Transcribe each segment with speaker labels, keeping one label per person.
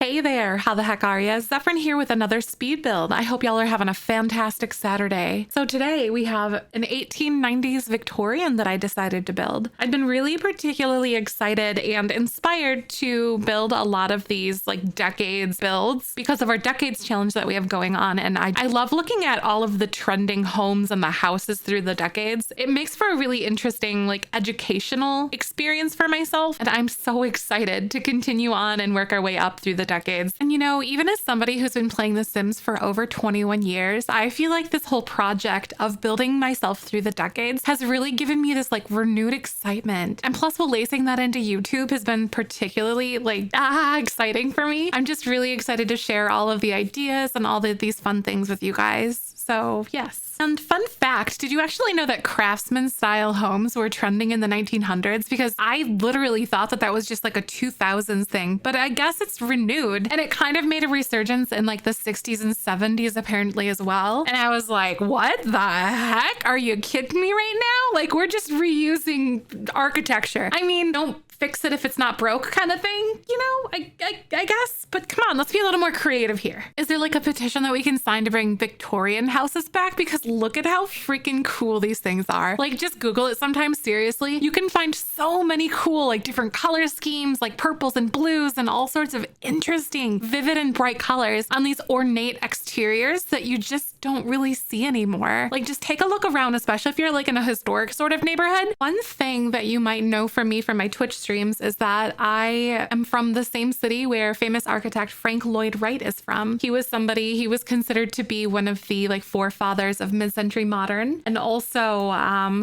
Speaker 1: Hey there, how the heck are ya? Zefrine here with another speed build. I hope y'all are having a fantastic Saturday. So today we have an 1890s Victorian that I decided to build. I've been really particularly excited and inspired to build a lot of these like decades builds because of our decades challenge that we have going on. And I love looking at all of the trending homes and the houses through the decades. It makes for a really interesting like educational experience for myself. And I'm so excited to continue on and work our way up through the decades. And you know, even as somebody who's been playing The Sims for over 21 years, I feel like this whole project of building myself through the decades has really given me this like renewed excitement. And plus, while lacing that into YouTube has been particularly like exciting for me. I'm just really excited to share all of the ideas and all of these fun things with you guys. So yes. And fun fact, did you actually know that craftsman style homes were trending in the 1900s? Because I literally thought that that was just like a 2000s thing, but I guess it's renewed and it kind of made a resurgence in like the 60s and 70s apparently as well. And I was like, what the heck? Are you kidding me right now? Like we're just reusing architecture. I mean, don't fix it if it's not broke kind of thing, you know, I guess. But come on, let's be a little more creative here. Is there like a petition that we can sign to bring Victorian houses back? Because look at how freaking cool these things are. Like just Google it sometimes, seriously. You can find so many cool like different color schemes like purples and blues and all sorts of interesting, vivid and bright colors on these ornate exteriors that you just don't really see anymore. Like just take a look around, especially if you're like in a historic sort of neighborhood. One thing that you might know from me from my Twitch streams is that I am from the same city where famous architect Frank Lloyd Wright is from. He was considered to be one of the like forefathers of mid-century modern, and also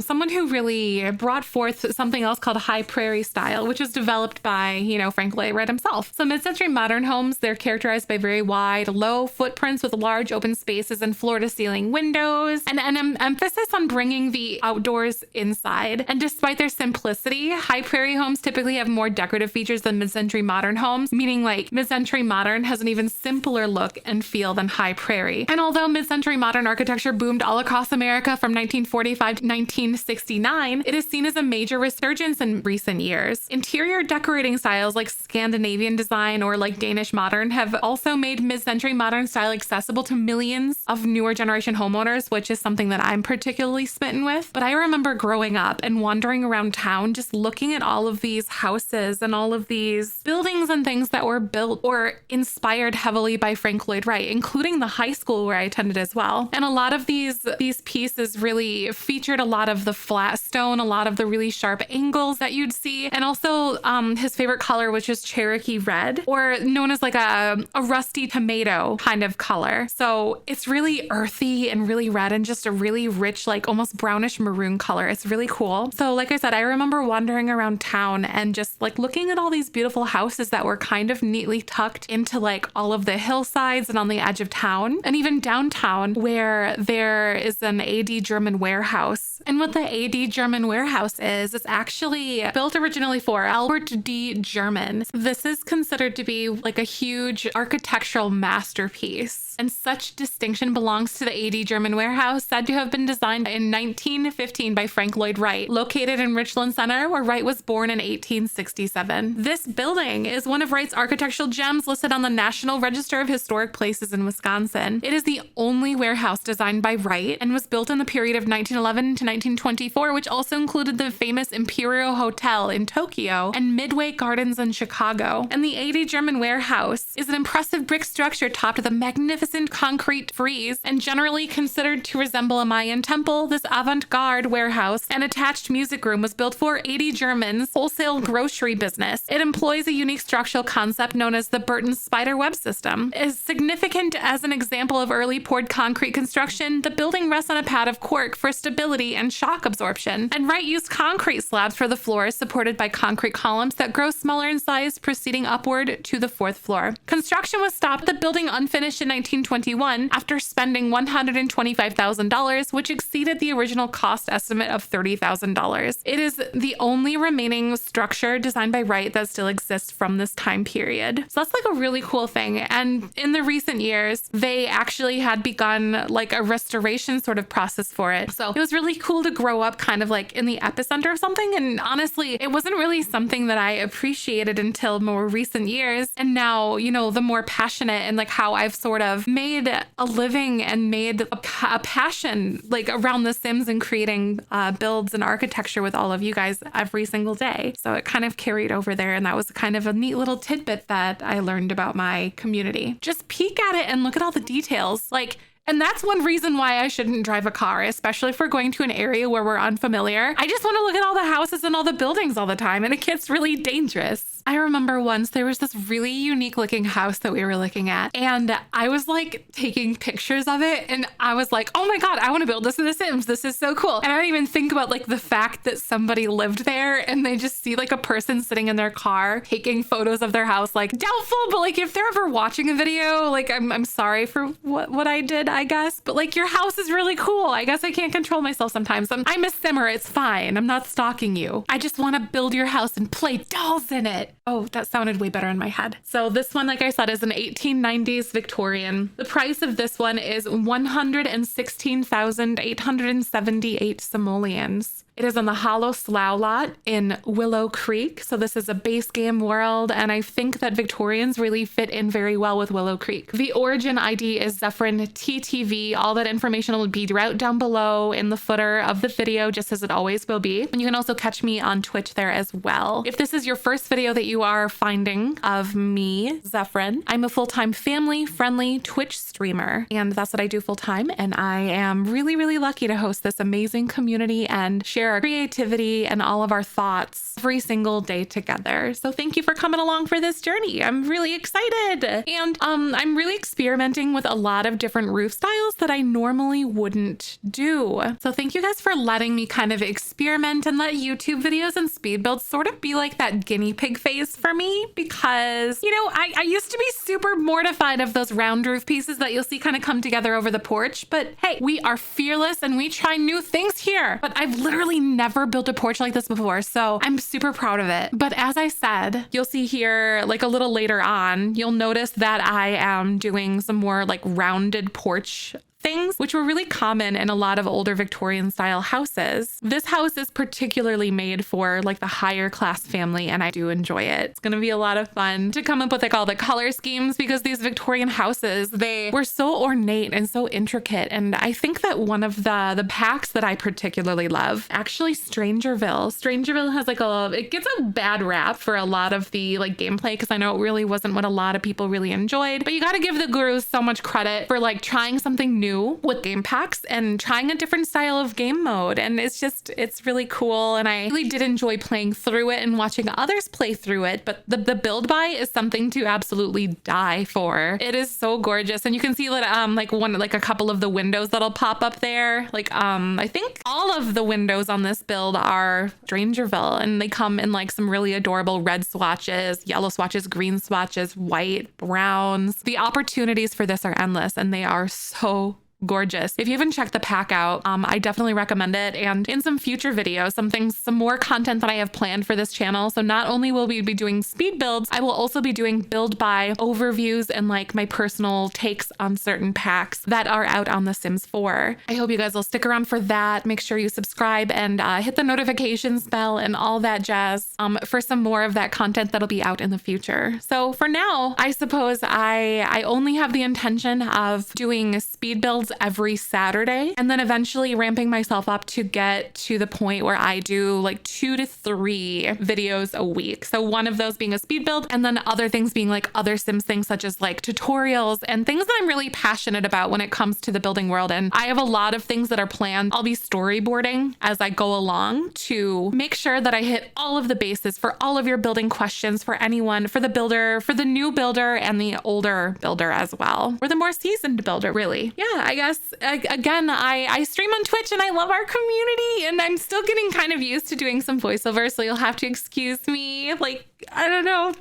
Speaker 1: someone who really brought forth something else called high prairie style, which was developed by, you know, Frank Lloyd Wright himself. So mid-century modern homes, they're characterized by very wide, low footprints with large open spaces and floor-to-ceiling windows, and an emphasis on bringing the outdoors inside. And despite their simplicity, high prairie homes typically have more decorative features than mid-century modern homes, meaning like mid-century modern has an even simpler look and feel than high prairie. And although mid-century modern architecture boomed all across America from 1945 to 1969, it is seen as a major resurgence in recent years. Interior decorating styles like Scandinavian design or like Danish modern have also made mid-century modern style accessible to millions of newer generation homeowners, which is something that I'm particularly smitten with. But I remember growing up and wandering around town just looking at all of these houses and all of these buildings and things that were built or inspired heavily by Frank Lloyd Wright, including the high school where I attended as well. And a lot of these pieces really featured a lot of the flat stone, a lot of the really sharp angles that you'd see, and also his favorite color, which is Cherokee red, or known as like a rusty tomato kind of color. So it's really earthy and really red and just a really rich, like almost brownish maroon color. It's really cool. So like I said, I remember wandering around town and just like looking at all these beautiful houses that were kind of neatly tucked into like all of the hillsides and on the edge of town, and even downtown where there is an AD German warehouse. And what the AD German warehouse is actually built originally for Albert D. German. This is considered to be like a huge architectural masterpiece. And such distinction belongs to the AD German warehouse, said to have been designed in 1915 by Frank Lloyd Wright, located in Richland Center, where Wright was born in 1867. This building is one of Wright's architectural gems listed on the National Register of Historic Places in Wisconsin. It is the only warehouse designed by Wright and was built in the period of 1911 to 1924, which also included the famous Imperial Hotel in Tokyo and Midway Gardens in Chicago. And the AD German warehouse is an impressive brick structure topped with a magnificent concrete frieze and generally considered to resemble a Mayan temple. This avant-garde warehouse and attached music room was built for AD German's wholesale grocery business. It employs a unique structural concept known as the Burton spider web system. As significant as an example of early poured concrete construction, the building rests on a pad of cork for stability and shock absorption. And Wright used concrete slabs for the floors, supported by concrete columns that grow smaller in size, proceeding upward to the fourth floor. Construction was stopped, the building unfinished in 1921 after spending $125,000, which exceeded the original cost estimate of $30,000. It is the only remaining structure designed by Wright that still exists from this time period. So that's was like a really cool thing. And in the recent years, they actually had begun like a restoration sort of process for it. So it was really cool to grow up kind of like in the epicenter of something. And honestly, it wasn't really something that I appreciated until more recent years. And now, you know, the more passionate and like how I've sort of made a living and made a passion like around The Sims and creating builds and architecture with all of you guys every single day. So it kind of carried over there. And that was kind of a neat little tidbit that I learned about my community. Just peek at it and look at all the details. Like, and that's one reason why I shouldn't drive a car, especially if we're going to an area where we're unfamiliar. I just want to look at all the houses and all the buildings all the time, and it gets really dangerous. I remember once there was this really unique looking house that we were looking at, and I was like taking pictures of it, and I was like, oh my God, I want to build this in The Sims. This is so cool. And I don't even think about like the fact that somebody lived there and they just see like a person sitting in their car taking photos of their house. Like, doubtful, but like if they're ever watching a video, like I'm sorry for what I did, I guess. But like, your house is really cool. I guess I can't control myself sometimes. I'm a simmer. It's fine. I'm not stalking you. I just want to build your house and play dolls in it. Oh, that sounded way better in my head. So this one, like I said, is an 1890s Victorian. The price of this one is 116,878 simoleons. It is on the Hollow Slough lot in Willow Creek. So this is a base game world, and I think that Victorians really fit in very well with Willow Creek. The origin ID is zefrineTTV. All that information will be right down below in the footer of the video, just as it always will be. And you can also catch me on Twitch there as well. If this is your first video that you are finding of me, Zefrine, I'm a full-time family-friendly Twitch streamer, and that's what I do full-time. And I am really, really lucky to host this amazing community and share our creativity and all of our thoughts every single day together. So thank you for coming along for this journey. I'm really excited. And I'm really experimenting with a lot of different roof styles that I normally wouldn't do. So thank you guys for letting me kind of experiment and let YouTube videos and speed builds sort of be like that guinea pig phase for me, because, you know, I used to be super mortified of those round roof pieces that you'll see kind of come together over the porch. But hey, we are fearless and we try new things here. But I've literally never built a porch like this before, so I'm super proud of it. But as I said, you'll see here like a little later on, you'll notice that I am doing some more like rounded porch things, which were really common in a lot of older Victorian style houses. This house is particularly made for like the higher class family, and I do enjoy it. It's gonna be a lot of fun to come up with like all the color schemes, because these Victorian houses, they were so ornate and so intricate. And I think that one of the packs that I particularly love, actually Strangerville. Strangerville has like it gets a bad rap for a lot of the like gameplay, because I know it really wasn't what a lot of people really enjoyed, but you got to give the gurus so much credit for like trying something new with game packs and trying a different style of game mode. And it's really cool. And I really did enjoy playing through it and watching others play through it. But the build buy is something to absolutely die for. It is so gorgeous. And you can see that like a couple of the windows that'll pop up there. Like I think all of the windows on this build are Strangerville, and they come in like some really adorable red swatches, yellow swatches, green swatches, white, browns. The opportunities for this are endless, and they are so gorgeous. If you haven't checked the pack out, I definitely recommend it. And in some future videos, some more content that I have planned for this channel. So not only will we be doing speed builds, I will also be doing build by overviews and like my personal takes on certain packs that are out on The Sims 4. I hope you guys will stick around for that. Make sure you subscribe and hit the notifications bell and all that jazz for some more of that content that'll be out in the future. So for now, I suppose I only have the intention of doing speed builds every Saturday, and then eventually ramping myself up to get to the point where I do like 2 to 3 videos a week. So one of those being a speed build, and then other things being like other Sims things, such as like tutorials and things that I'm really passionate about when it comes to the building world. And I have a lot of things that are planned. I'll be storyboarding as I go along to make sure that I hit all of the bases for all of your building questions, for anyone, for the builder, for the new builder and the older builder as well, or the more seasoned builder, really. Yeah, I guess again, I stream on Twitch and I love our community, and I'm still getting kind of used to doing some voiceover, so you'll have to excuse me. Like, I don't know.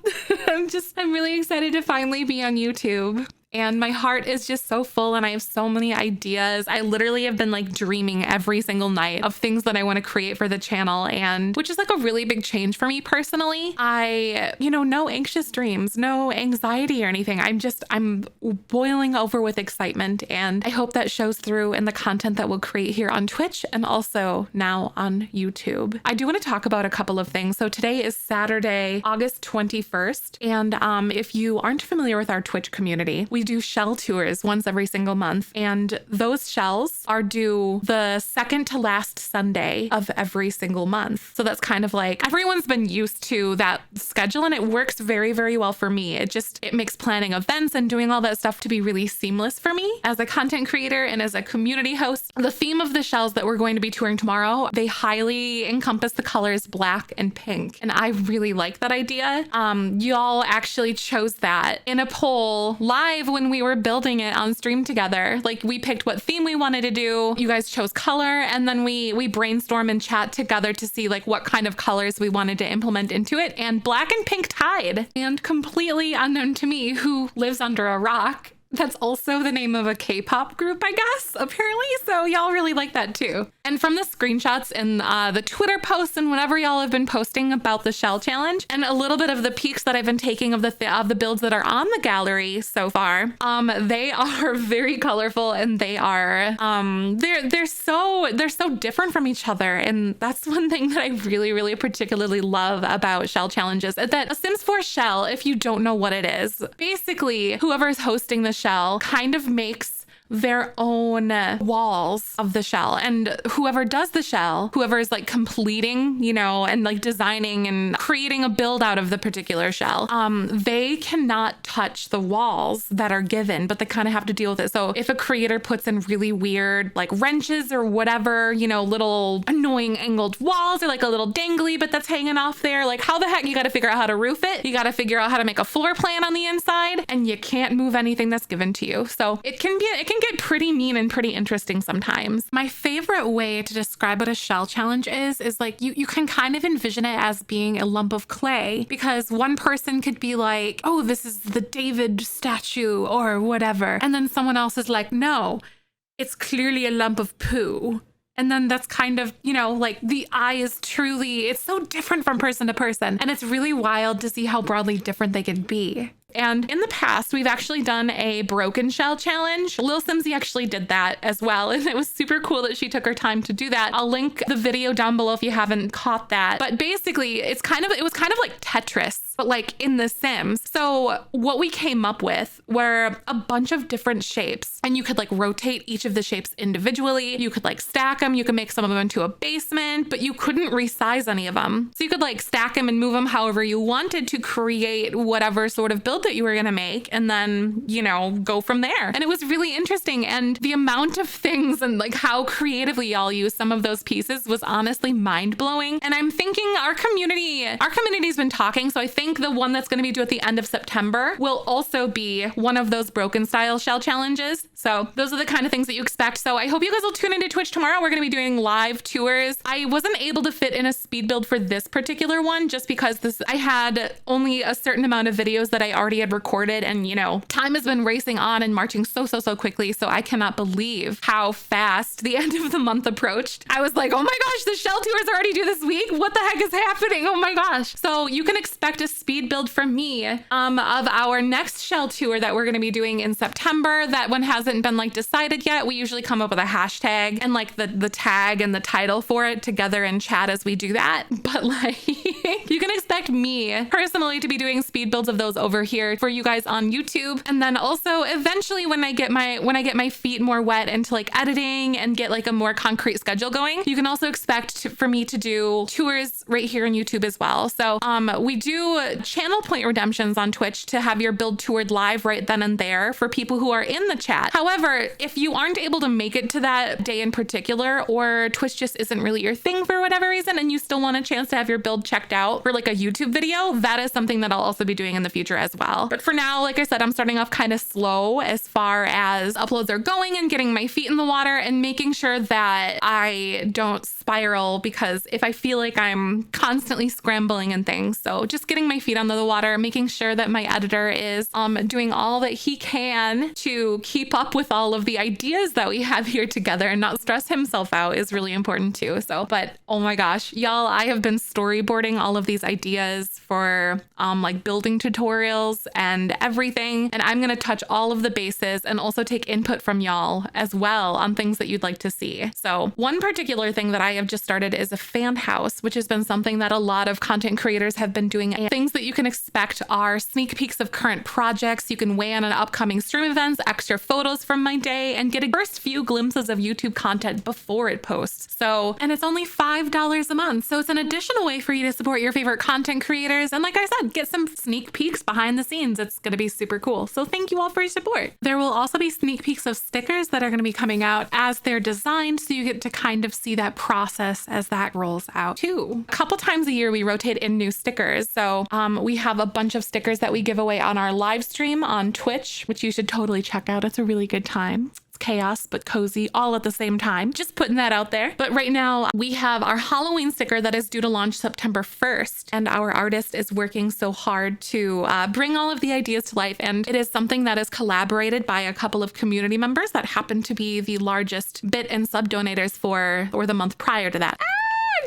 Speaker 1: I'm really excited to finally be on YouTube. and my heart is just so full and I have so many ideas. I literally have been like dreaming every single night of things that I want to create for the channel, and which is like a really big change for me personally. No anxious dreams, no anxiety or anything. I'm boiling over with excitement, and I hope that shows through in the content that we'll create here on Twitch and also now on YouTube. I do want to talk about a couple of things. So today is Saturday, August 21st. And if you aren't familiar with our Twitch community, we do shell tours once every single month. And those shells are due the second to last Sunday of every single month. So that's kind of like everyone's been used to that schedule, and it works very, very well for me. It makes planning events and doing all that stuff to be really seamless for me as a content creator and as a community host. The theme of the shells that we're going to be touring tomorrow, they highly encompass the colors black and pink. And I really like that idea. Y'all actually chose that in a poll live when we were building it on stream together. Like, we picked what theme we wanted to do. You guys chose color, and then we brainstorm and chat together to see like what kind of colors we wanted to implement into it. And black and pink tied, and completely unknown to me, who lives under a rock. That's also the name of a K-pop group, I guess, apparently. So y'all really like that too. And from the screenshots and the Twitter posts and whatever y'all have been posting about the shell challenge, and a little bit of the peeks that I've been taking of the builds that are on the gallery so far, they are very colorful, and they are they're so different from each other. And that's one thing that I really, really particularly love about shell challenges. That a Sims 4 shell, if you don't know what it is, basically whoever's hosting the shell kind of makes their own walls of the shell, and whoever does the shell, whoever is like completing, and like designing and creating a build out of the particular shell, they cannot touch the walls that are given, but they kind of have to deal with it. So if a creator puts in really weird like wrenches or whatever, little annoying angled walls, or like a little dangly bit that's hanging off there, like how the heck you got to figure out how to roof it, you got to figure out how to make a floor plan on the inside, and you can't move anything that's given to you. So it can get pretty mean and pretty interesting sometimes. My favorite way to describe what a shell challenge is like you can kind of envision it as being a lump of clay, because one person could be like, oh, this is the David statue or whatever. And then someone else is like, no, it's clearly a lump of poo. And then that's kind of, like the eye is truly, it's so different from person to person. And it's really wild to see how broadly different they can be. And in the past, we've actually done a broken shell challenge. Lil Simsy actually did that as well, and it was super cool that she took her time to do that. I'll link the video down below if you haven't caught that. But basically, it was kind of like Tetris, but like in The Sims. So what we came up with were a bunch of different shapes, and you could like rotate each of the shapes individually. You could like stack them. You could make some of them into a basement, but you couldn't resize any of them. So you could like stack them and move them however you wanted to create whatever sort of build that you were going to make, and then, go from there. And it was really interesting. And the amount of things and like how creatively y'all use some of those pieces was honestly mind blowing. And I'm thinking our community's been talking. So I think the one that's going to be due at the end of September will also be one of those broken style shell challenges. So those are the kind of things that you expect. So I hope you guys will tune into Twitch tomorrow. We're going to be doing live tours. I wasn't able to fit in a speed build for this particular one just because I had only a certain amount of videos that I already had recorded, and time has been racing on and marching so quickly, so I cannot believe how fast the end of the month approached. I was like, oh my gosh, the shell tours already due this week. What the heck is happening? Oh my gosh. So you can expect a speed build from me of our next shell tour that we're going to be doing in September. That one hasn't been like decided yet. We usually come up with a hashtag and like the tag and the title for it together in chat as we do that. But like you can expect me personally to be doing speed builds of those over here for you guys on YouTube. And then also eventually when I get my feet more wet into like editing and get like a more concrete schedule going, you can also expect for me to do tours right here on YouTube as well. So we do channel point redemptions on Twitch to have your build toured live right then and there for people who are in the chat. However, if you aren't able to make it to that day in particular, or Twitch just isn't really your thing for whatever reason, and you still want a chance to have your build checked out for like a YouTube video, that is something that I'll also be doing in the future as well. well. But for now, like I said, I'm starting off kind of slow as far as uploads are going and getting my feet in the water and making sure that I don't spiral, because if I feel like I'm constantly scrambling and things, so just getting my feet under the water, making sure that my editor is doing all that he can to keep up with all of the ideas that we have here together and not stress himself out is really important too. So, but oh my gosh, y'all, I have been storyboarding all of these ideas for like building tutorials and everything, and I'm gonna touch all of the bases and also take input from y'all as well on things that you'd like to see. So one particular thing that I have just started is a fan house, which has been something that a lot of content creators have been doing. And things that you can expect are sneak peeks of current projects. You can weigh in on upcoming stream events, extra photos from my day, and get a first few glimpses of YouTube content before it posts. So, and it's only $5 a month. So it's an additional way for you to support your favorite content creators. And like I said, get some sneak peeks behind the scenes. It's going to be super cool. So thank you all for your support. There will also be sneak peeks of stickers that are going to be coming out as they're designed. So you get to kind of see that process as that rolls out too. A couple times a year, we rotate in new stickers. So we have a bunch of stickers that we give away on our live stream on Twitch, which you should totally check out. It's a really good time. Chaos but cozy all at the same time. Just putting that out there. But right now we have our Halloween sticker that is due to launch September 1st, and our artist is working so hard to bring all of the ideas to life, and it is something that is collaborated by a couple of community members that happen to be the largest bit and sub donators for the month prior to that.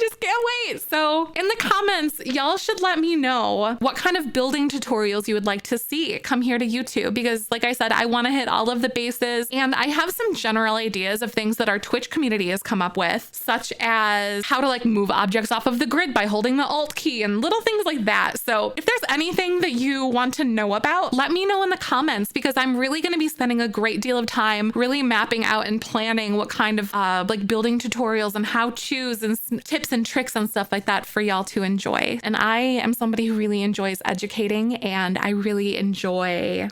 Speaker 1: Just can't wait. So in the comments, y'all should let me know what kind of building tutorials you would like to see come here to YouTube, because like I said, I want to hit all of the bases, and I have some general ideas of things that our Twitch community has come up with, such as how to like move objects off of the grid by holding the Alt key and little things like that. So if there's anything that you want to know about, let me know in the comments, because I'm really going to be spending a great deal of time really mapping out and planning what kind of like building tutorials and how-tos and tips and tricks and stuff like that for y'all to enjoy. And I am somebody who really enjoys educating, and I really enjoy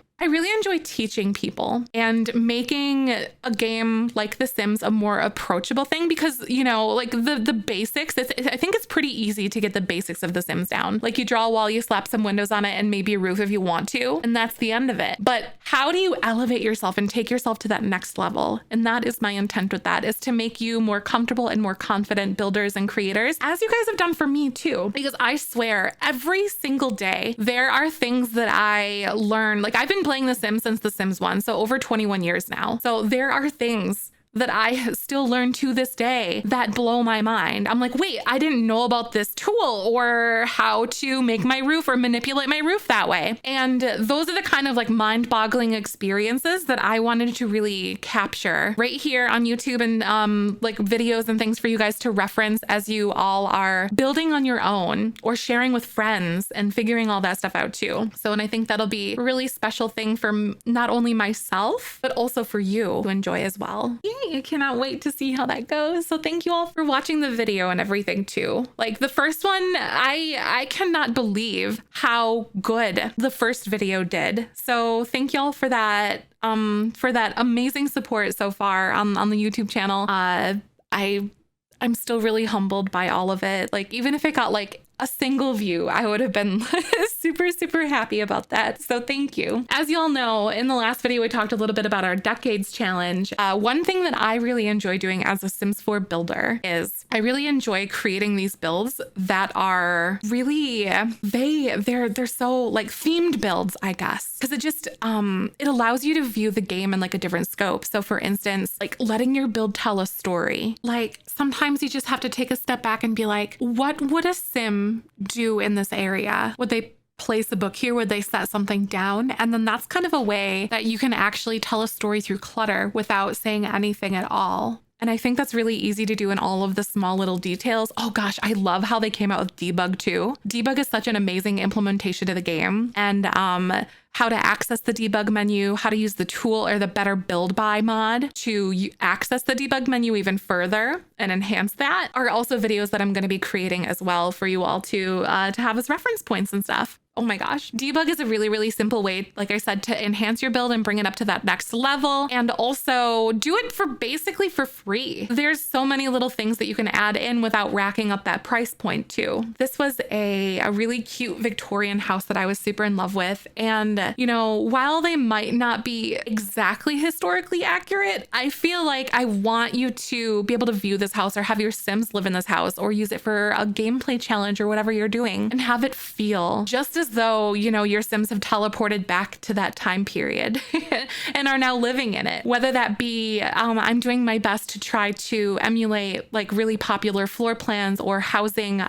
Speaker 1: teaching people and making a game like The Sims a more approachable thing, because, you know, like the basics, I think it's pretty easy to get the basics of The Sims down. Like you draw a wall, you slap some windows on it, and maybe a roof if you want to, and that's the end of it. But how do you elevate yourself and take yourself to that next level? And that is my intent with that, is to make you more comfortable and more confident builders and creators, as you guys have done for me too. Because I swear, every single day, there are things that I learn. Like I've been playing The Sims since The Sims 1, so over 21 years now. So there are things that I still learn to this day that blow my mind. I'm like, wait, I didn't know about this tool or how to make my roof or manipulate my roof that way. And those are the kind of like mind-boggling experiences that I wanted to really capture right here on YouTube, and like videos and things for you guys to reference as you all are building on your own or sharing with friends and figuring all that stuff out too. So, and I think that'll be a really special thing for not only myself, but also for you to enjoy as well. Yay, I cannot wait to see how that goes. So thank you all for watching the video and everything too. Like the first one, I cannot believe how good the first video did. So thank y'all for that amazing support so far on the YouTube channel. I'm still really humbled by all of it. Like even if it got like a single view, I would have been super, super happy about that. So thank you. As you all know, in the last video, we talked a little bit about our Decades Challenge. One thing that I really enjoy doing as a Sims 4 builder is I really enjoy creating these builds that are really, they're so like themed builds, I guess, because it just, it allows you to view the game in like a different scope. So for instance, like letting your build tell a story. Like sometimes you just have to take a step back and be like, what would a Sim do in this area? Would they place a book here? Would they set something down? And then that's kind of a way that you can actually tell a story through clutter without saying anything at all. And I think that's really easy to do in all of the small little details. Oh gosh, I love how they came out with debug too. Debug is such an amazing implementation of the game. And how to access the debug menu, how to use the tool or the better build by mod to access the debug menu even further and enhance that are also videos that I'm going to be creating as well for you all to have as reference points and stuff. Oh my gosh. Debug is a really, really simple way, like I said, to enhance your build and bring it up to that next level. And also do it for basically for free. There's so many little things that you can add in without racking up that price point too. This was a really cute Victorian house that I was super in love with. And, you know, while they might not be exactly historically accurate, I feel like I want you to be able to view this house or have your Sims live in this house or use it for a gameplay challenge or whatever you're doing and have it feel just as though, you know, your Sims have teleported back to that time period and are now living in it. Whether that be, I'm doing my best to try to emulate like really popular floor plans or housing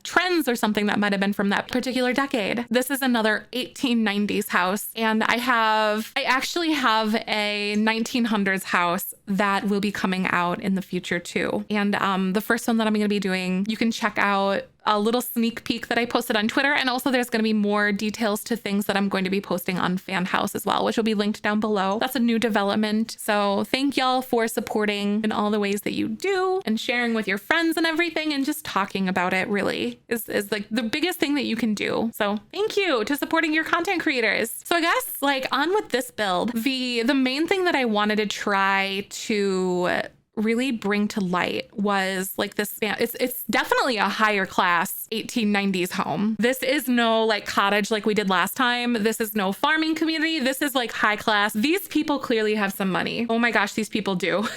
Speaker 1: trends or something that might have been from that particular decade. This is another 1890s house, and I actually have a 1900s house that will be coming out in the future too. And the first one that I'm going to be doing, you can check out a little sneak peek that I posted on Twitter. And also there's going to be more details to things that I'm going to be posting on Fan House as well, which will be linked down below. That's a new development. So thank y'all for supporting in all the ways that you do and sharing with your friends and everything, and just talking about it really is like the biggest thing that you can do. So thank you to supporting your content creators. So I guess like on with this build, the main thing that I wanted to try to really bring to light was like this. It's definitely a higher class 1890s home. This is no like cottage like we did last time. This is no farming community. This is like high class. These people clearly have some money. Oh my gosh, these people do.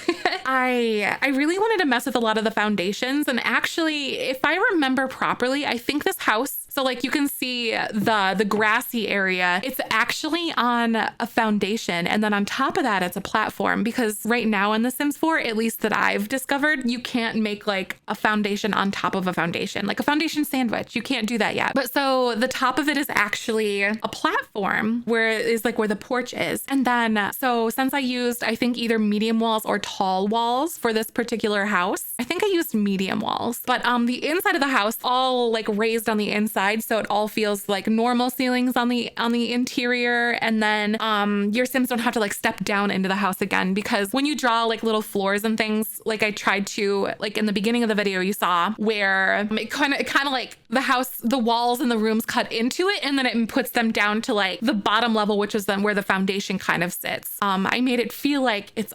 Speaker 1: I really wanted to mess with a lot of the foundations, and actually, if I remember properly, I think this house, so like you can see the grassy area, it's actually on a foundation. And then on top of that, it's a platform, because right now in The Sims 4, at least that I've discovered, you can't make like a foundation on top of a foundation, like a foundation sandwich. You can't do that yet. But so the top of it is actually a platform where it is like where the porch is. And then, so since I used, I think either medium walls or tall walls for this particular house, I think I used medium walls, but the inside of the house all like raised on the inside. So it all feels like normal ceilings on the interior. And then your Sims don't have to like step down into the house again, because when you draw like little floors and things, like I tried to, like in the beginning of the video you saw where it kind of like the house, the walls and the rooms cut into it, and then it puts them down to like the bottom level, which is then where the foundation kind of sits. I made it feel like it's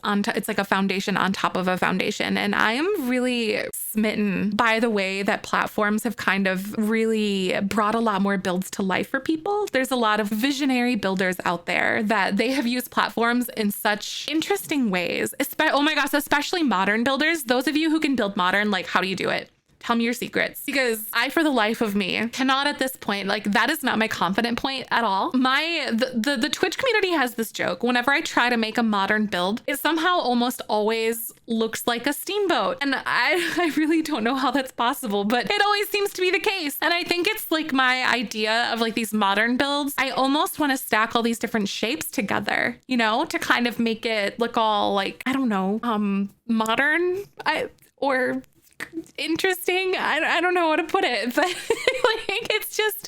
Speaker 1: like a foundation on top of a foundation. And I am really smitten by the way that platforms have kind of really brought a lot more builds to life for people. There's a lot of visionary builders out there that they have used platforms in such interesting ways. Oh my gosh, especially modern builders. Those of you who can build modern, like, how do you do it? Tell me your secrets, because I, for the life of me, cannot at this point, like that is not my confident point at all. The Twitch community has this joke. Whenever I try to make a modern build, it somehow almost always looks like a steamboat. And I really don't know how that's possible, but it always seems to be the case. And I think it's like my idea of like these modern builds. I almost want to stack all these different shapes together, you know, to kind of make it look all like, I don't know, modern or interesting. I don't know how to put it, but like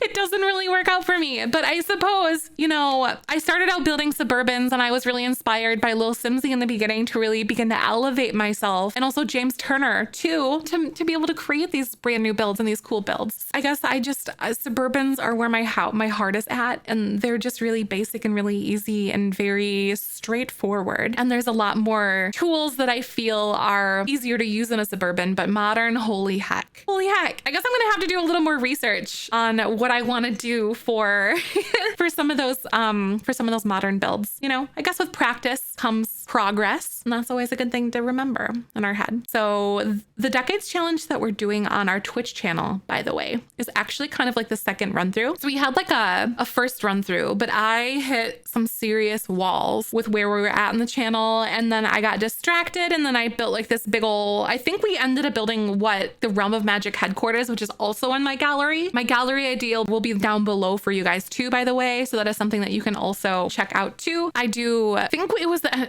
Speaker 1: it doesn't really work out for me. But I suppose, you know, I started out building Suburbans, and I was really inspired by Lil Simsy in the beginning to really begin to elevate myself, and also James Turner too, to be able to create these brand new builds and these cool builds. I guess Suburbans are where my heart is at, and they're just really basic and really easy and very straightforward. And there's a lot more tools that I feel are easier to use in a Suburban, but modern, holy heck. I guess I'm gonna have to do a little more research on what I want to do for some of those modern builds. You know, I guess with practice comes progress, and that's always a good thing to remember in our head. So the Decades Challenge that we're doing on our Twitch channel, by the way, is actually kind of like the second run through. So we had like a first run through, but I hit some serious walls with where we were at in the channel, and then I got distracted, and then I built like this big ol', I think we ended up building the Realm of Magic headquarters, which is also in my gallery. My gallery ideal will be down below for you guys too, by the way. So that is something that you can also check out too. I think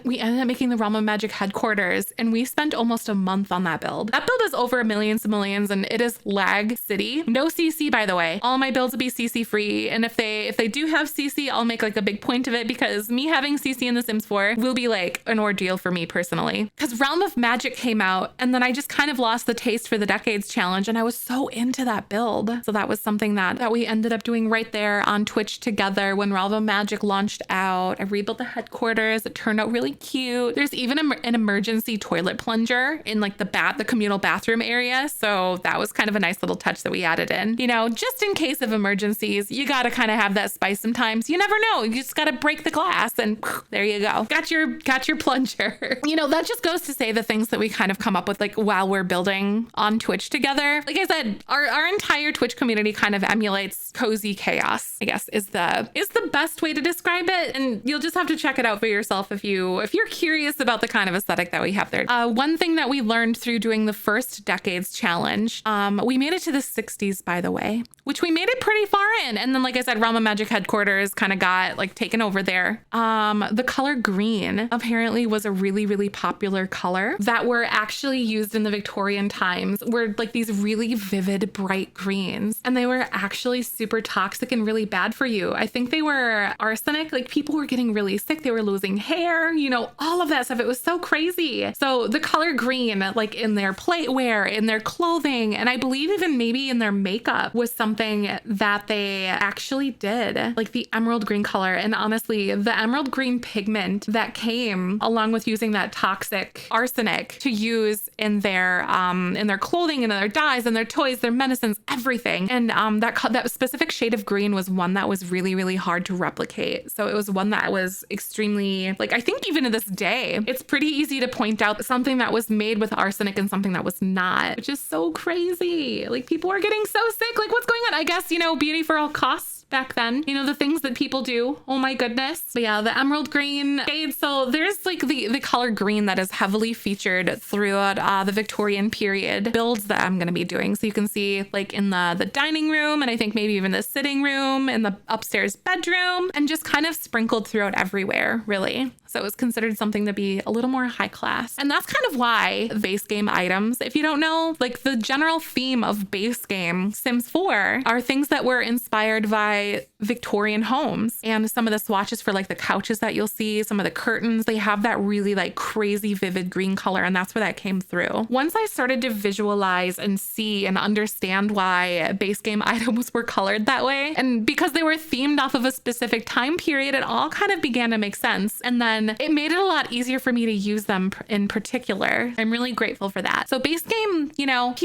Speaker 1: we ended up making the Realm of Magic headquarters, and we spent almost a month on that build. That build is over millions, and it is lag city. No CC, by the way. All my builds will be CC free. And if they do have CC, I'll make like a big point of it, because me having CC in The Sims 4 will be like an ordeal for me personally. Because Realm of Magic came out, and then I just kind of lost the taste for the Decades Challenge, and I was so into that build. So that was something that we ended up doing right there on Twitch together when Realm of Magic launched out. I rebuilt the headquarters. It turned out really cute. There's even an emergency toilet plunger in like the communal bathroom area. So that was kind of a nice little touch that we added in. You know, just in case of emergencies, you got to kind of have that spice sometimes. You never know. You just got to break the glass and there you go. Got your plunger. You know, that just goes to say the things that we kind of come up with like while we're building on Twitch together. Like I said, our entire Twitch community kind of emulates cozy chaos, I guess is the best way to describe it. And you'll just have to check it out for yourself if you're curious about the kind of aesthetic that we have there. One thing that we learned through doing the first Decades Challenge, we made it to the 60s, by the way, which we made it pretty far in. And then, like I said, Realm of Magic headquarters kind of got like taken over there. The color green apparently was a really, really popular color that were actually used in the Victorian times, were like these really vivid, bright greens. And they were actually super toxic and really bad for you. I think they were arsenic. Like people were getting really sick. They were losing hair, you know, all of that stuff. It was so crazy. So the color green, like in their plateware, in their clothing, and I believe even maybe in their makeup was something that they actually did, like the emerald green color. And honestly, the emerald green pigment that came along with using that toxic arsenic to use in their clothing and their dyes and their toys, their medicines, everything. And that specific shade of green was one that was really, really hard to replicate. So it was one that was extremely, like, I think even to this day, it's pretty easy to point out something that was made with arsenic and something that was not, which is so crazy. Like people are getting so sick. Like what's going on? I guess, you know, beauty for all costs. Back then, you know, the things that people do. Oh my goodness. But yeah, the emerald green shade. So there's like the color green that is heavily featured throughout the Victorian period builds that I'm going to be doing. So you can see like in the dining room, and I think maybe even the sitting room, in the upstairs bedroom, and just kind of sprinkled throughout everywhere, really. So it was considered something to be a little more high class. And that's kind of why base game items, if you don't know, like the general theme of base game Sims 4 are things that were inspired by Victorian homes. And some of the swatches for like the couches that you'll see, some of the curtains, they have that really like crazy vivid green color. And that's where that came through. Once I started to visualize and see and understand why base game items were colored that way, and because they were themed off of a specific time period, it all kind of began to make sense. And then it made it a lot easier for me to use them in particular. I'm really grateful for that. So base game, you know,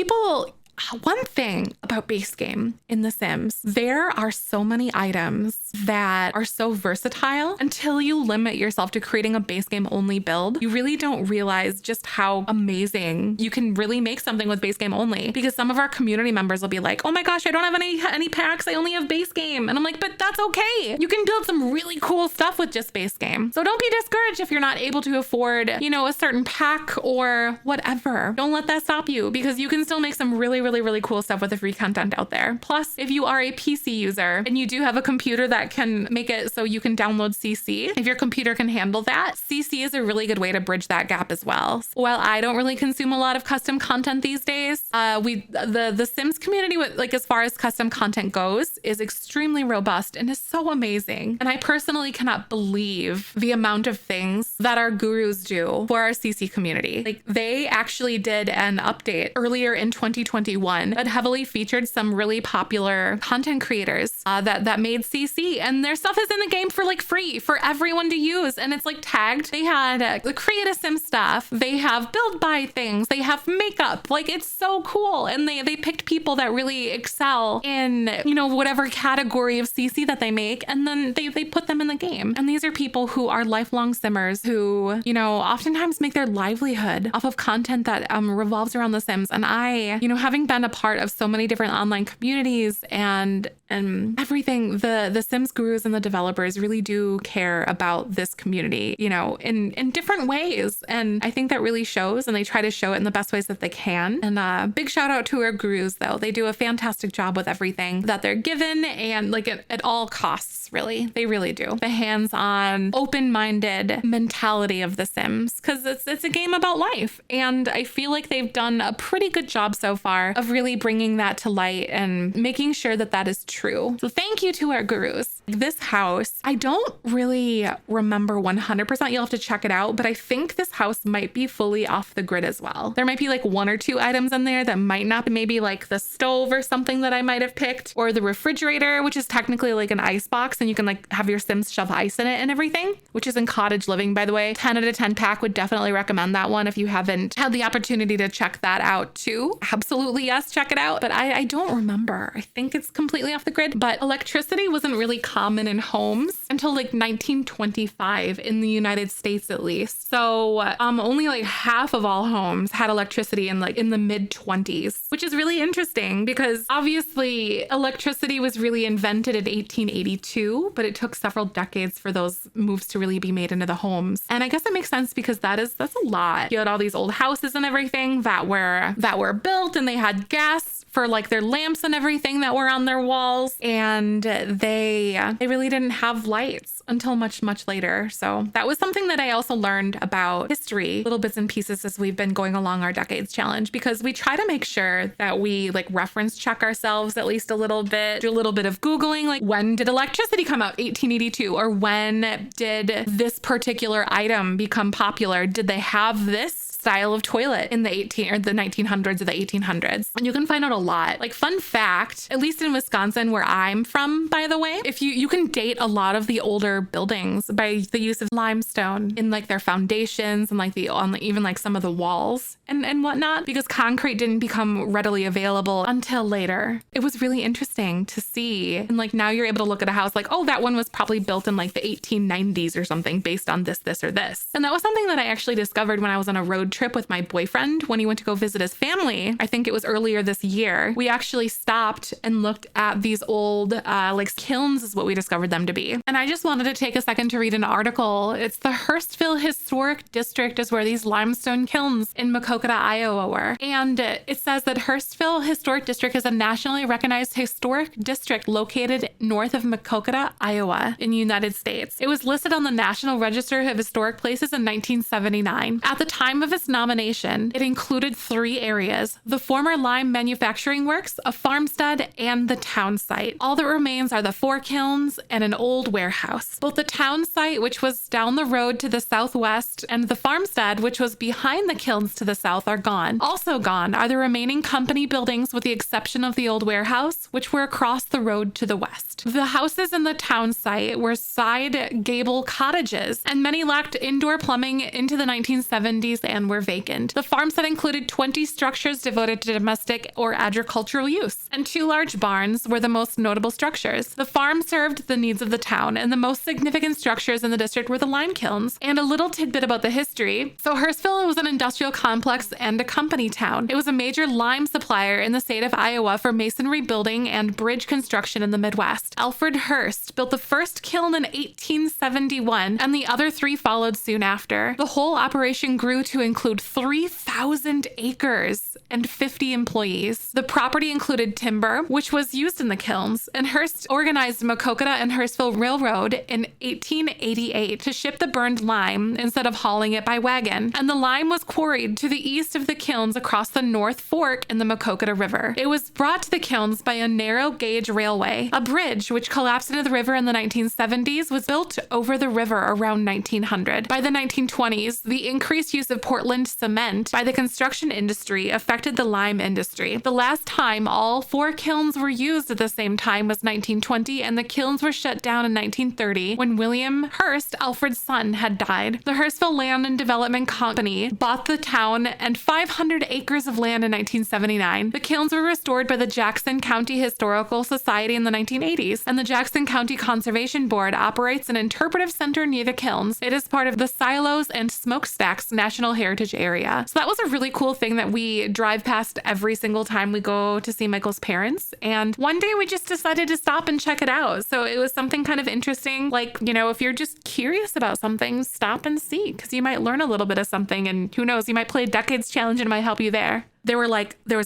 Speaker 1: one thing about base game in The Sims, there are so many items that are so versatile. Until you limit yourself to creating a base game only build, you really don't realize just how amazing you can really make something with base game only. Because some of our community members will be like, oh my gosh, I don't have any packs. I only have base game. And I'm like, but that's okay. You can build some really cool stuff with just base game. So don't be discouraged if you're not able to afford, you know, a certain pack or whatever. Don't let that stop you, because you can still make some really cool stuff with the free content out there. Plus, if you are a PC user and you do have a computer that can make it so you can download CC, if your computer can handle that, CC is a really good way to bridge that gap as well. While I don't really consume a lot of custom content these days, the Sims community, like as far as custom content goes, is extremely robust and is so amazing. And I personally cannot believe the amount of things that our gurus do for our CC community. Like they actually did an update earlier in 2021 that heavily featured some really popular content creators that made CC, and their stuff is in the game for like free for everyone to use, and it's like tagged. They had the create a sim stuff, they have build buy things, they have makeup, like it's so cool. And they picked people that really excel in, you know, whatever category of CC that they make, and then they put them in the game. And these are people who are lifelong simmers who, you know, oftentimes make their livelihood off of content that revolves around the Sims. And I, you know, having been a part of so many different online communities and everything, the Sims gurus and the developers really do care about this community, you know, in different ways. And I think that really shows, and they try to show it in the best ways that they can. And big shout out to our gurus though. They do a fantastic job with everything that they're given, and like at all costs, really. They really do. The hands-on, open-minded mentality of the Sims, because it's a game about life. And I feel like they've done a pretty good job so far of really bringing that to light and making sure that that is true. So thank you to our gurus. This house, I don't really remember 100%. You'll have to check it out, but I think this house might be fully off the grid as well. There might be like 1 or 2 items in there that might not be, maybe like the stove or something that I might have picked, or the refrigerator, which is technically like an ice box and you can like have your Sims shove ice in it and everything, which is in cottage living, by the way. 10 out of 10 pack, would definitely recommend that one if you haven't had the opportunity to check that out too. Absolutely, yes, check it out. But I don't remember. I think it's completely off the grid, but electricity wasn't really common in homes until like 1925 in the United States, at least. So only like half of all homes had electricity in the mid 20s, which is really interesting because obviously electricity was really invented in 1882, but it took several decades for those moves to really be made into the homes. And I guess it makes sense because that's a lot. You had all these old houses and everything that were built, and they had gas for like their lamps and everything that were on their walls, and they really didn't have lights until much later. So that was something that I also learned about history, little bits and pieces, as we've been going along our decades challenge, because we try to make sure that we like reference check ourselves at least a little bit, do a little bit of Googling, like when did electricity come out? 1882. Or when did this particular item become popular? Did they have this style of toilet in the 1900s or the 1800s? And you can find out a lot. Like, fun fact, at least in Wisconsin, where I'm from, by the way, if you can date a lot of the older buildings by the use of limestone in like their foundations and like even like some of the walls and whatnot, because concrete didn't become readily available until later. It was really interesting to see. And like now you're able to look at a house like, oh, that one was probably built in like the 1890s or something based on this, or this. And that was something that I actually discovered when I was on a road trip with my boyfriend when he went to go visit his family. I think it was earlier this year. We actually stopped and looked at these old like kilns is what we discovered them to be. And I just wanted to take a second to read an article. It's the Hurstville Historic District is where these limestone kilns in Maquoketa, Iowa were. And it says that Hurstville Historic District is a nationally recognized historic district located north of Maquoketa, Iowa in the United States. It was listed on the National Register of Historic Places in 1979. At the time of its nomination, it included 3 areas: the former lime manufacturing works, a farmstead, and the town site. All that remains are the 4 kilns and an old warehouse. Both the town site, which was down the road to the southwest, and the farmstead, which was behind the kilns to the south, are gone. Also gone are the remaining company buildings with the exception of the old warehouse, which were across the road to the west. The houses in the town site were side gable cottages, and many lacked indoor plumbing into the 1970s and were vacant. The farmstead included 20 structures devoted to domestic or agricultural use, and 2 large barns were the most notable structures. The farm served the needs of the town, and the most significant structures in the district were the lime kilns. And a little tidbit about the history. So Hurstville was an industrial complex and a company town. It was a major lime supplier in the state of Iowa for masonry building and bridge construction in the Midwest. Alfred Hurst built the first kiln in 1871, and the other 3 followed soon after. The whole operation grew to include 3,000 acres and 50 employees. The property included timber, which was used in the kilns, and Hearst organized Maquoketa and Hurstville Railroad in 1888 to ship the burned lime instead of hauling it by wagon. And the lime was quarried to the east of the kilns across the North Fork in the Maquoketa River. It was brought to the kilns by a narrow gauge railway. A bridge, which collapsed into the river in the 1970s, was built over the river around 1900. By the 1920s, the increased use of Portland cement by the construction industry affected the lime industry. The last time all 4 kilns were used at the same time was 1920, and the kilns were shut down in 1930 when William Hearst, Alfred's son, had died. The Hurstville Land and Development Company bought the town and 500 acres of land in 1979. The kilns were restored by the Jackson County Historical Society in the 1980s, and the Jackson County Conservation Board operates an interpretive center near the kilns. It is part of the Silos and Smokestacks National Heritage Area. So that was a really cool thing that we drive past every single time we go to see Michael's parents. And one day we just decided to stop and check it out. So it was something kind of interesting. Like, if you're just curious about something, stop and see, because you might learn a little bit of something, and who knows, you might play a decades challenge and it might help you there. there was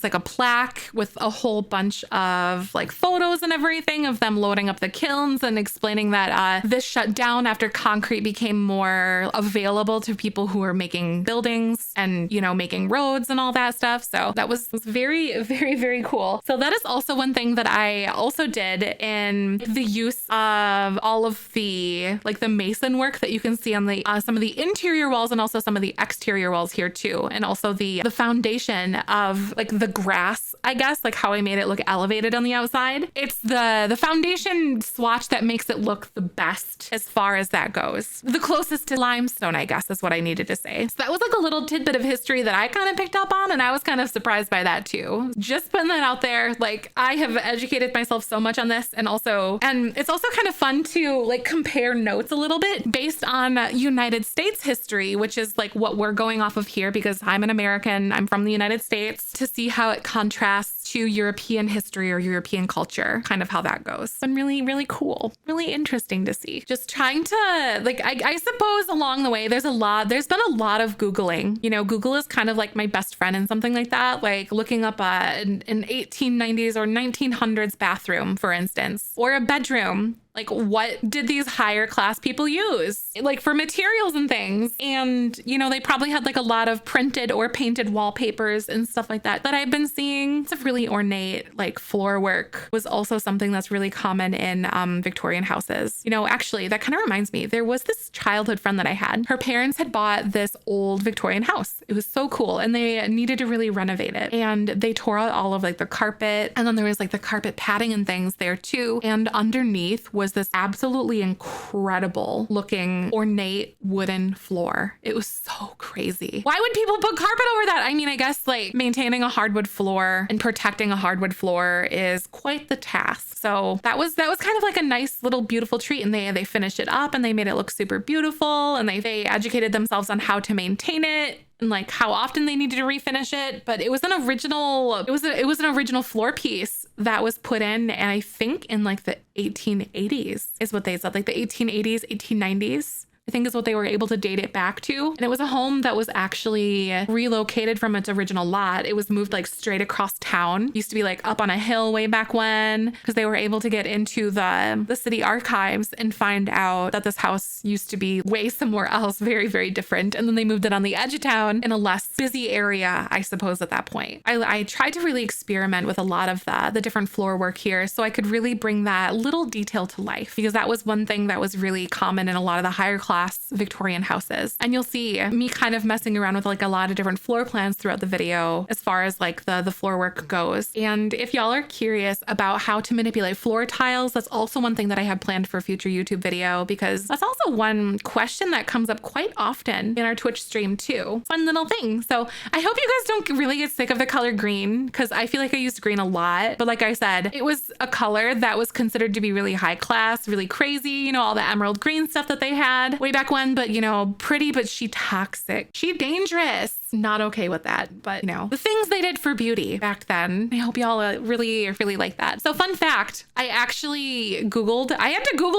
Speaker 1: like a plaque with a whole bunch of like photos and everything of them loading up the kilns and explaining that this shut down after concrete became more available to people who were making buildings and, you know, making roads and all that stuff. So that was very, very, very cool. So that is also one thing that I also did in the use of all of the like the mason work that you can see on the some of the interior walls and also some of the exterior walls here too. And also the foundation of like the grass, I guess, like how I made it look elevated on the outside. It's the foundation swatch that makes it look the best as far as that goes. The closest to limestone, I guess, is what I needed to say. So that was like a little tidbit of history that I kind of picked up on, and I was kind of surprised by that too. Just putting that out there. Like, I have educated myself so much on this, and it's also kind of fun to like compare notes a little bit based on United States history, which is like what we're going off of here because I'm an American, I'm from the United States, to see how it contrasts to European history or European culture, kind of how that goes. It's been really, really cool, really interesting to see. Just trying to like, I suppose along the way, there's been a lot of Googling. You know, Google is kind of like my best friend in something like that, like looking up an 1890s or 1900s bathroom, for instance, or a bedroom. Like, what did these higher class people use? Like for materials and things. And, you know, they probably had like a lot of printed or painted wallpapers and stuff like that I've been seeing. It's a really ornate, like floor work was also something that's really common in Victorian houses. You know, actually, that kind of reminds me, there was this childhood friend that I had. Her parents had bought this old Victorian house. It was so cool. And they needed to really renovate it. And they tore out all of like the carpet. And then there was like the carpet padding and things there too. And underneath was this absolutely incredible looking ornate wooden floor. It was so crazy. Why would people put carpet over that? I mean, I guess like maintaining a hardwood floor and protecting a hardwood floor is quite the task. So that was kind of like a nice little beautiful treat. And they finished it up and they made it look super beautiful. And they educated themselves on how to maintain it and like how often they needed to refinish it. But it was an original floor piece that was put in, and I think in like the 1880s is what they said, like the 1880s, 1890s. I think is what they were able to date it back to. And it was a home that was actually relocated from its original lot. It was moved like straight across town. It used to be like up on a hill way back when, because they were able to get into the city archives and find out that this house used to be way somewhere else, very, very different. And then they moved it on the edge of town in a less busy area, I suppose, at that point. I tried to really experiment with a lot of the different floor work here so I could really bring that little detail to life, because that was one thing that was really common in a lot of the higher class Victorian houses. And you'll see me kind of messing around with like a lot of different floor plans throughout the video as far as like the floor work goes. And if y'all are curious about how to manipulate floor tiles, that's also one thing that I have planned for a future YouTube video, because that's also one question that comes up quite often in our Twitch stream too. Fun little thing. So I hope you guys don't really get sick of the color green, because I feel like I used green a lot. But like I said, it was a color that was considered to be really high class, really crazy, you know, all the emerald green stuff that they had way back when, but you know, pretty, but she toxic, she dangerous. Not okay with that, but you know, the things they did for beauty back then. I hope y'all really, really like that. So fun fact, I had to Google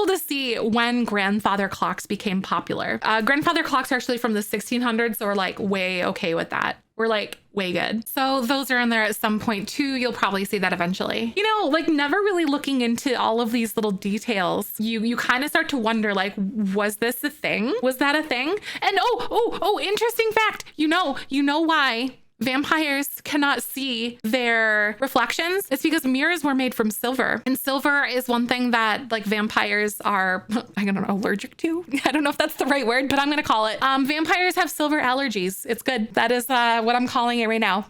Speaker 1: to see when grandfather clocks became popular. Grandfather clocks are actually from the 1600s, so we're like way okay with that. We're like way good. So those are in there at some point too. You'll probably see that eventually. You know, like never really looking into all of these little details. You kind of start to wonder, like, was this a thing? Was that a thing? And oh, interesting fact. You know why vampires cannot see their reflections? It's because mirrors were made from silver. And silver is one thing that like vampires are, I don't know, allergic to. I don't know if that's the right word, but I'm going to call it. Vampires have silver allergies. It's good. That is what I'm calling it right now.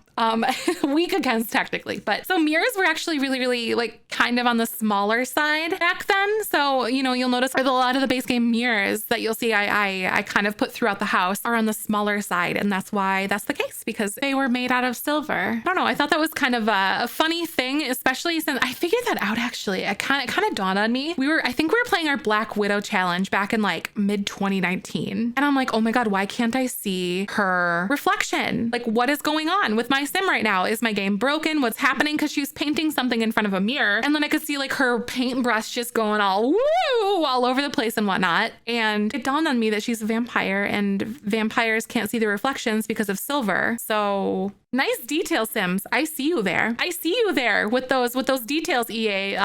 Speaker 1: Weak against technically, but so mirrors were actually really, really like kind of on the smaller side back then. So, you know, you'll notice a lot of the base game mirrors that you'll see I kind of put throughout the house are on the smaller side. And that's why that's the case, because they were made out of silver. I don't know. I thought that was kind of a funny thing, especially since I figured that out actually. It kind of dawned on me. I think we were playing our Black Widow challenge back in like mid 2019. And I'm like, oh my God, why can't I see her reflection? Like, what is going on with my sim right now? Is my game broken? What's happening? Because she was painting something in front of a mirror, and then I could see like her paintbrush just going all woo all over the place and whatnot. And it dawned on me that she's a vampire, and vampires can't see the reflections because of silver. So So nice detail, Sims. I see you there. I see you there with those details, EA.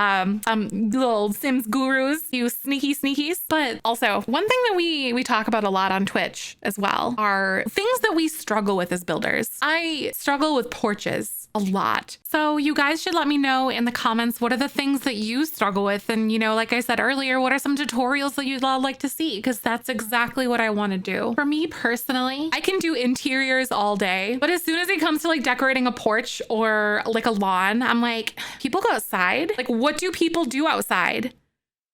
Speaker 1: Little Sims gurus, you sneakies. But also, one thing that we talk about a lot on Twitch as well are things that we struggle with as builders. I struggle with porches a lot. So you guys should let me know in the comments, what are the things that you struggle with? And, you know, like I said earlier, what are some tutorials that you'd all like to see? Because that's exactly what I want to do. For me personally, I can do interiors all day, but as soon as it comes to like decorating a porch or like a lawn, I'm like, people go outside? Like, what do people do outside?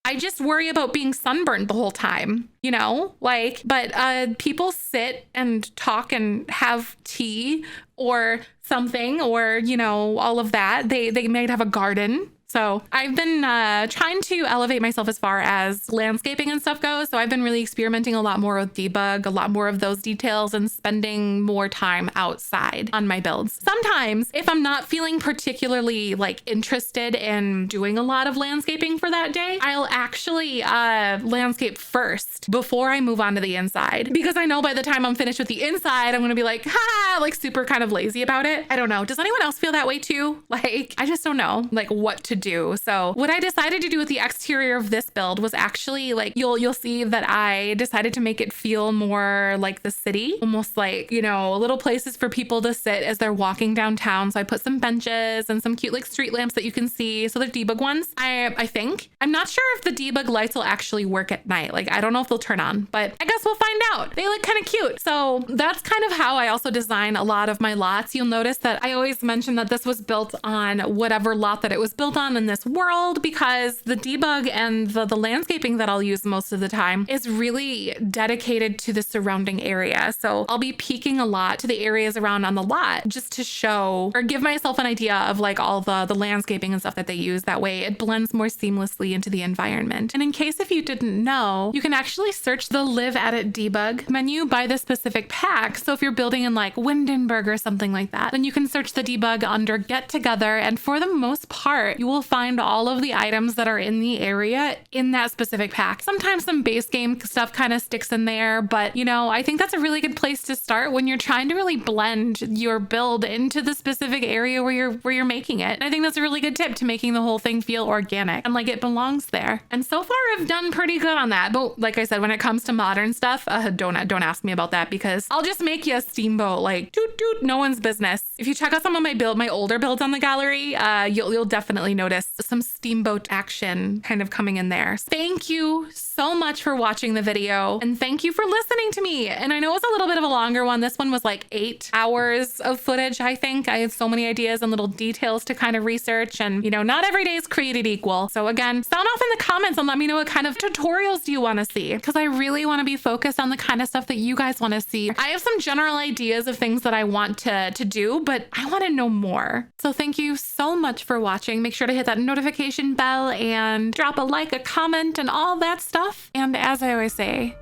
Speaker 1: I just worry about being sunburned the whole time, you know, like, but people sit and talk and have tea or something, or, you know, all of that. They might have a garden. So I've been trying to elevate myself as far as landscaping and stuff goes. So I've been really experimenting a lot more with debug, a lot more of those details, and spending more time outside on my builds. Sometimes if I'm not feeling particularly like interested in doing a lot of landscaping for that day, I'll actually landscape first before I move on to the inside, because I know by the time I'm finished with the inside, I'm going to be like, ha, like super kind of lazy about it. I don't know. Does anyone else feel that way too? Like, I just don't know like what to do. So what I decided to do with the exterior of this build was actually like, you'll see that I decided to make it feel more like the city, almost like, you know, little places for people to sit as they're walking downtown. So I put some benches and some cute like street lamps that you can see. So they're debug ones. I think. I'm not sure if the debug lights will actually work at night. Like, I don't know if they'll turn on, but I guess we'll find out. They look kind of cute. So that's kind of how I also design a lot of my lots. You'll notice that I always mention that this was built on whatever lot that it was built on in this world, because the debug and the landscaping that I'll use most of the time is really dedicated to the surrounding area. So I'll be peeking a lot to the areas around on the lot just to show or give myself an idea of like all the landscaping and stuff that they use. That way it blends more seamlessly into the environment. And in case if you didn't know, you can actually search the Live Edit Debug menu by the specific pack. So if you're building in like Windenburg or something like that, then you can search the debug under Get Together, and for the most part, you will find all of the items that are in the area in that specific pack. Sometimes some base game stuff kind of sticks in there, but you know, I think that's a really good place to start when you're trying to really blend your build into the specific area where you're making it. And I think that's a really good tip to making the whole thing feel organic and like it belongs there. And so far I've done pretty good on that. But like I said, when it comes to modern stuff, don't ask me about that, because I'll just make you a steamboat, like toot toot, no one's business. If you check out some of my older builds on the gallery, you'll definitely notice some steamboat action kind of coming in there. Thank you so much for watching the video, and thank you for listening to me. And I know it's a little bit of a longer one. This one was like 8 hours of footage, I think. I had so many ideas and little details to kind of research, and you know, not every day is created equal. So again, sound off in the comments and let me know what kind of tutorials do you want to see, because I really want to be focused on the kind of stuff that you guys want to see. I have some general ideas of things that I want to do, but I want to know more. So thank you so much for watching. Make sure to hit that notification bell and drop a like, a comment, and all that stuff. And as I always say,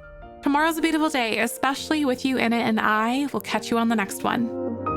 Speaker 1: tomorrow's a beautiful day, especially with you in it, and I will catch you on the next one.